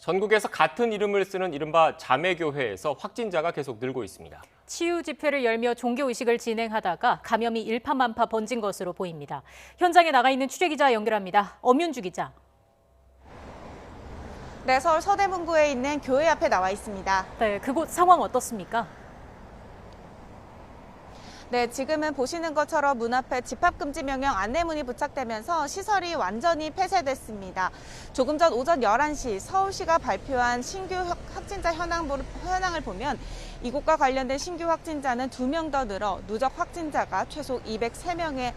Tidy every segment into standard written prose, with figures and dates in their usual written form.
전국에서 같은 이름을 쓰는 이른바 자매교회에서 확진자가 계속 늘고 있습니다. 치유 집회를 열며 종교의식을 진행하다가 감염이 일파만파 번진 것으로 보입니다. 현장에 나가 있는 취재기자 연결합니다. 엄윤주 기자. 네, 서울 서대문구에 있는 교회 앞에 나와 있습니다. 네, 그곳 상황 어떻습니까? 네, 지금은 보시는 것처럼 문 앞에 집합금지 명령 안내문이 부착되면서 시설이 완전히 폐쇄됐습니다. 조금 전 오전 11시 서울시가 발표한 신규 확진자 현황을 보면 이곳과 관련된 신규 확진자는 2명 더 늘어 누적 확진자가 최소 203명에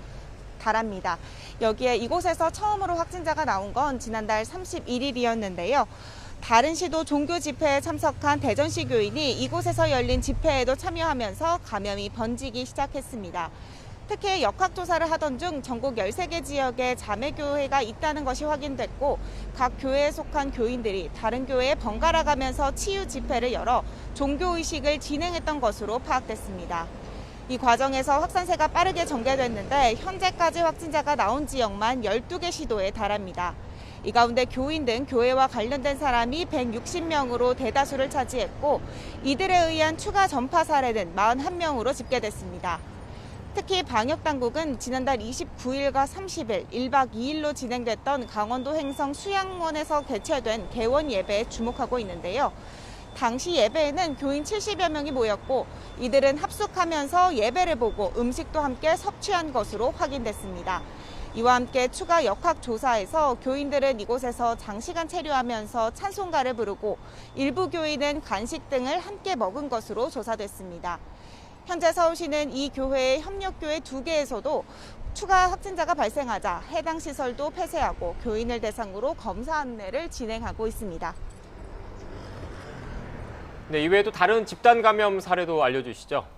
달합니다. 여기에 이곳에서 처음으로 확진자가 나온 건 지난달 31일이었는데요. 다른 시도 종교 집회에 참석한 대전시 교인이 이곳에서 열린 집회에도 참여하면서 감염이 번지기 시작했습니다. 특히 역학조사를 하던 중 전국 13개 지역에 자매교회가 있다는 것이 확인됐고 각 교회에 속한 교인들이 다른 교회에 번갈아 가면서 치유 집회를 열어 종교의식을 진행했던 것으로 파악됐습니다. 이 과정에서 확산세가 빠르게 전개됐는데 현재까지 확진자가 나온 지역만 12개 시도에 달합니다. 이 가운데 교인 등 교회와 관련된 사람이 160명으로 대다수를 차지했고 이들에 의한 추가 전파 사례는 41명으로 집계됐습니다. 특히 방역당국은 지난달 29일과 30일 1박 2일로 진행됐던 강원도 횡성 수양원에서 개최된 개원 예배에 주목하고 있는데요. 당시 예배에는 교인 70여 명이 모였고 이들은 합숙하면서 예배를 보고 음식도 함께 섭취한 것으로 확인됐습니다. 이와 함께 추가 역학조사에서 교인들은 이곳에서 장시간 체류하면서 찬송가를 부르고 일부 교인은 간식 등을 함께 먹은 것으로 조사됐습니다. 현재 서울시는 이 교회의 협력교회 2개에서도 추가 확진자가 발생하자 해당 시설도 폐쇄하고 교인을 대상으로 검사 안내를 진행하고 있습니다. 네, 이외에도 다른 집단 감염 사례도 알려주시죠.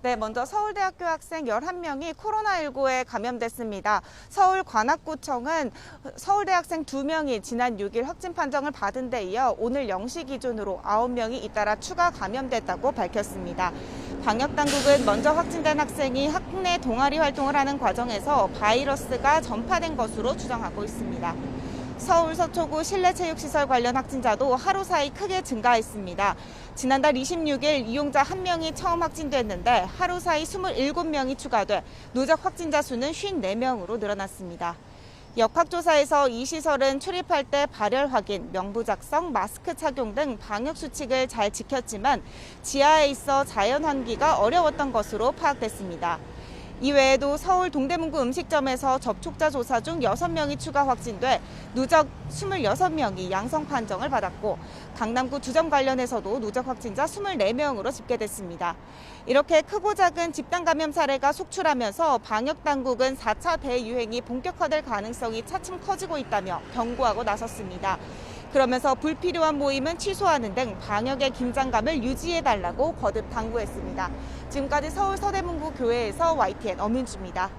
네, 먼저 서울대학교 학생 11명이 코로나19에 감염됐습니다. 서울관악구청은 서울대 학생 2명이 지난 6일 확진 판정을 받은 데 이어 오늘 0시 기준으로 9명이 잇따라 추가 감염됐다고 밝혔습니다. 방역당국은 먼저 확진된 학생이 학내 동아리 활동을 하는 과정에서 바이러스가 전파된 것으로 추정하고 있습니다. 서울 서초구 실내체육시설 관련 확진자도 하루 사이 크게 증가했습니다. 지난달 26일 이용자 1명이 처음 확진됐는데 하루 사이 27명이 추가돼 누적 확진자 수는 54명으로 늘어났습니다. 역학조사에서 이 시설은 출입할 때 발열 확인, 명부 작성, 마스크 착용 등 방역수칙을 잘 지켰지만 지하에 있어 자연 환기가 어려웠던 것으로 파악됐습니다. 이외에도 서울 동대문구 음식점에서 접촉자 조사 중 6명이 추가 확진돼 누적 26명이 양성 판정을 받았고 강남구 주점 관련해서도 누적 확진자 24명으로 집계됐습니다. 이렇게 크고 작은 집단 감염 사례가 속출하면서 방역당국은 4차 대유행이 본격화될 가능성이 차츰 커지고 있다며 경고하고 나섰습니다. 그러면서 불필요한 모임은 취소하는 등 방역의 긴장감을 유지해달라고 거듭 당부했습니다. 지금까지 서울 서대문구 교회에서 YTN 엄윤주입니다.